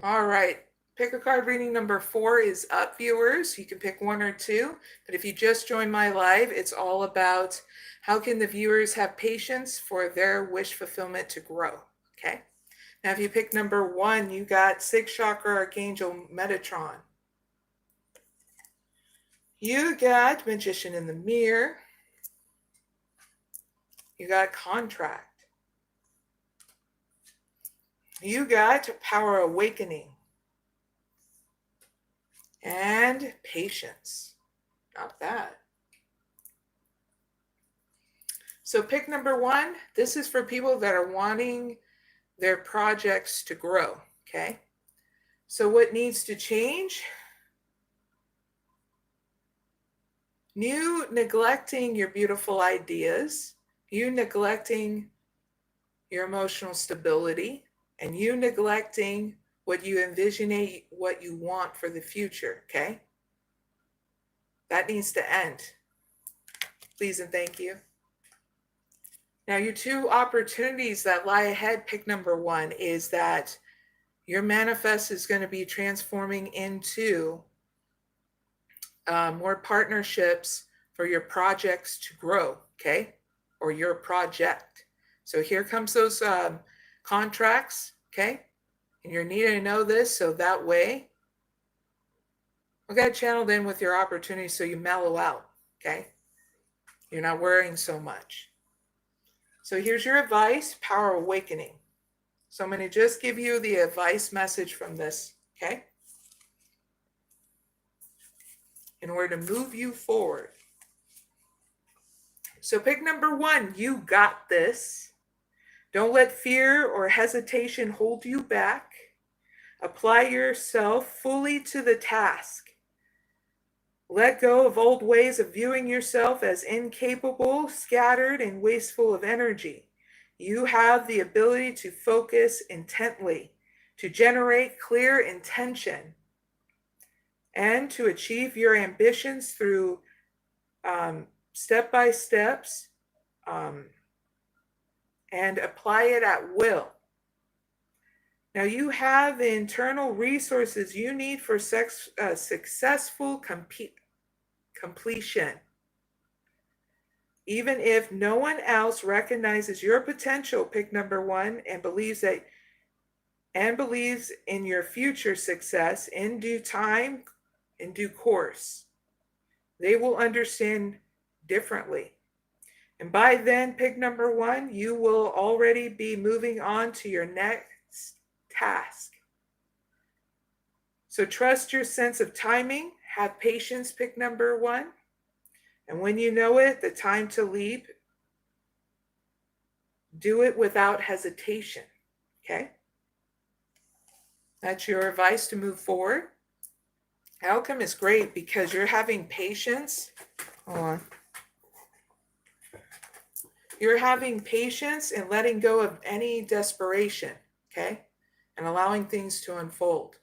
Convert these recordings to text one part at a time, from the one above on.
All right. Pick a card reading number 4 is up, viewers. You can pick 1 or 2, but if you just joined my live, it's all about how can the viewers have patience for their wish fulfillment to grow, okay? Now, if you pick number 1, you got 6th Chakra Archangel Metatron. You got Magician in the Mirror. You got Contract. You got Power Awakening. And Patience. Not bad. So pick number 1. This is for people that are wanting their projects to grow, okay? So what needs to change? You neglecting your beautiful ideas, you neglecting your emotional stability, and you neglecting what you envisionate, what you want for the future, okay? That needs to end. Please and thank you. Now, your 2 opportunities that lie ahead, pick number 1, is that your manifest is going to be transforming into more partnerships for your projects to grow, okay? Or your project. So here comes those contracts, okay? And you're needing to know this so that way we'll get channeled in with your opportunities so you mellow out, okay? You're not worrying so much. So here's your advice, Power Awakening. So I'm going to just give you the advice message from this, okay? In order to move you forward. So pick number 1, you got this. Don't let fear or hesitation hold you back. Apply yourself fully to the task. Let go of old ways of viewing yourself as incapable, scattered, and wasteful of energy. You have the ability to focus intently, to generate clear intention, and to achieve your ambitions through step-by-steps and apply it at will. Now you have the internal resources you need for successful completion. Even if no one else recognizes your potential, pick number 1, and believes in your future success in due time, in due course. They will understand differently. And by then, pick number 1, you will already be moving on to your next task. So trust your sense of timing. Have patience, pick number 1. And when you know it, the time to leap, do it without hesitation, okay? That's your advice to move forward. Outcome is great because you're having patience. Hold on. You're having patience and letting go of any desperation, okay? And allowing things to unfold.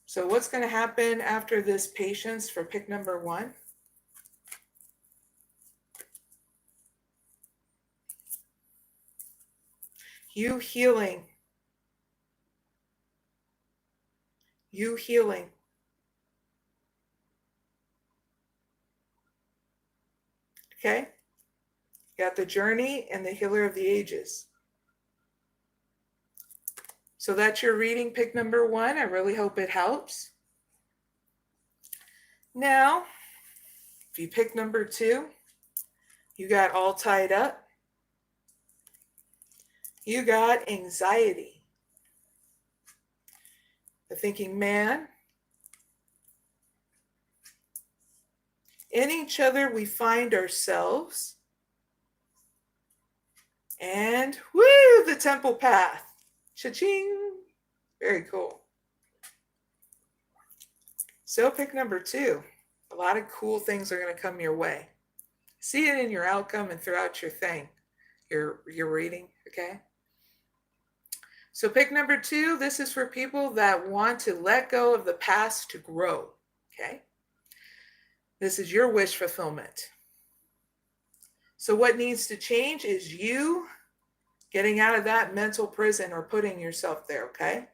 So what's going to happen after this patience for pick number 1? You healing. You healing. Okay? You got the journey and the healer of the ages. So that's your reading, pick number 1. I really hope it helps. Now, if you pick number 2, you got all tied up. You got anxiety. The thinking man. In each other we find ourselves. And woo, the temple path. Cha-ching. Very cool. So pick number 2. A lot of cool things are going to come your way. See it in your outcome and throughout your thing, your reading, okay? So pick number 2. This is for people that want to let go of the past to grow, okay? This is your wish fulfillment. So what needs to change is you Getting out of that mental prison or putting yourself there, okay?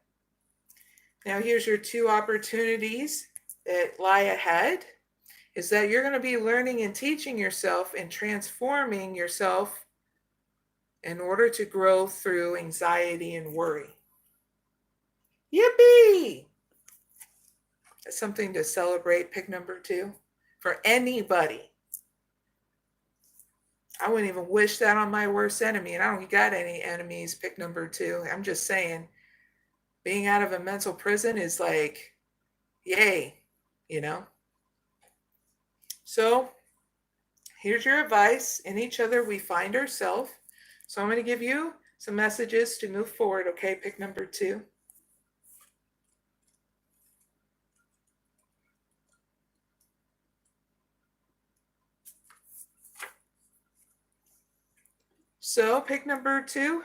Now here's your 2 opportunities that lie ahead, is that you're going to be learning and teaching yourself and transforming yourself in order to grow through anxiety and worry. Yippee! That's something to celebrate, pick number 2, for anybody. I wouldn't even wish that on my worst enemy, and I don't got any enemies, pick number 2. I'm just saying, being out of a mental prison is like, yay, you know? So here's your advice. In each other, we find ourselves. So I'm going to give you some messages to move forward, okay? Pick number 2. So pick number 2.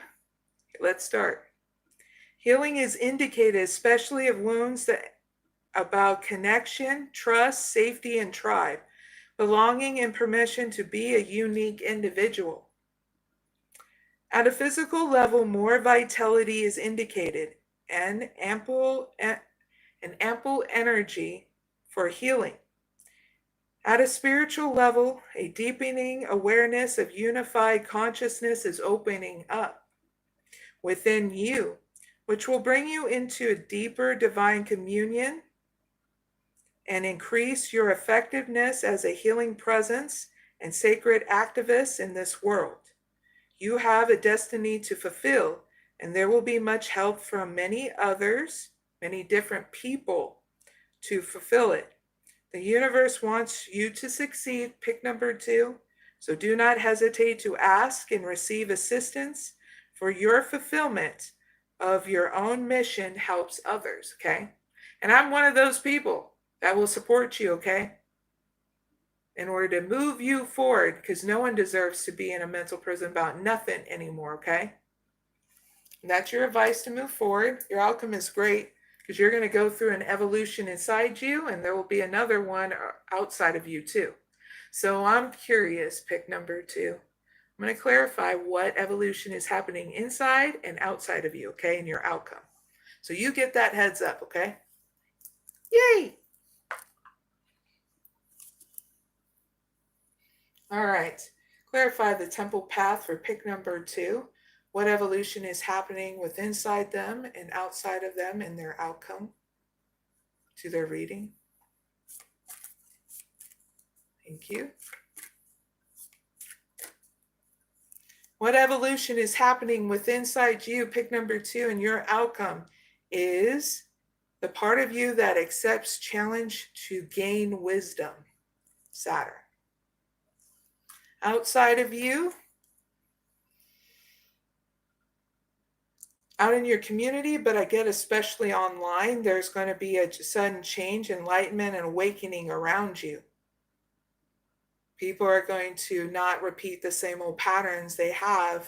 Let's start. Healing is indicated, especially of wounds that about connection, trust, safety, and tribe, belonging and permission to be a unique individual. At a physical level, more vitality is indicated and ample energy for healing. At a spiritual level, a deepening awareness of unified consciousness is opening up within you, which will bring you into a deeper divine communion and increase your effectiveness as a healing presence and sacred activist in this world. You have a destiny to fulfill, and there will be much help from many others, many different people to fulfill it. The universe wants you to succeed, pick number 2, so do not hesitate to ask and receive assistance for your fulfillment of your own mission helps others, okay? And I'm one of those people that will support you, okay? In order to move you forward, because no one deserves to be in a mental prison about nothing anymore, okay? And that's your advice to move forward. Your outcome is great because you're going to go through an evolution inside you, and there will be another one outside of you too. So I'm curious, pick number 2. I'm going to clarify what evolution is happening inside and outside of you, okay, and your outcome. So you get that heads up, okay? Yay! All right, clarify the temple path for pick number 2. What evolution is happening with inside them and outside of them and their outcome to their reading. Thank you. What evolution is happening with inside you, pick number 2, and your outcome is the part of you that accepts challenge to gain wisdom, Saturn. Outside of you, out in your community, but I get especially online, there's going to be a sudden change, enlightenment, and awakening around you. People are going to not repeat the same old patterns they have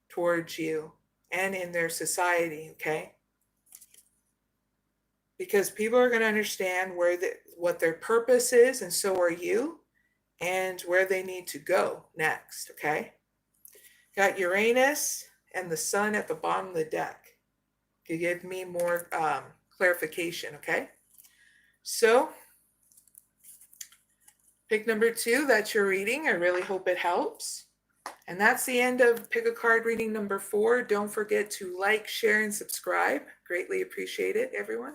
towards you and in their society, okay? Because people are going to understand what their purpose is, and so are you, and where they need to go next, okay? Got Uranus and the Sun at the bottom of the deck. To give me more clarification, okay? So, pick number 2, that's your reading. I really hope it helps. And that's the end of Pick a Card reading number 4. Don't forget to like, share, and subscribe. Greatly appreciate it, everyone.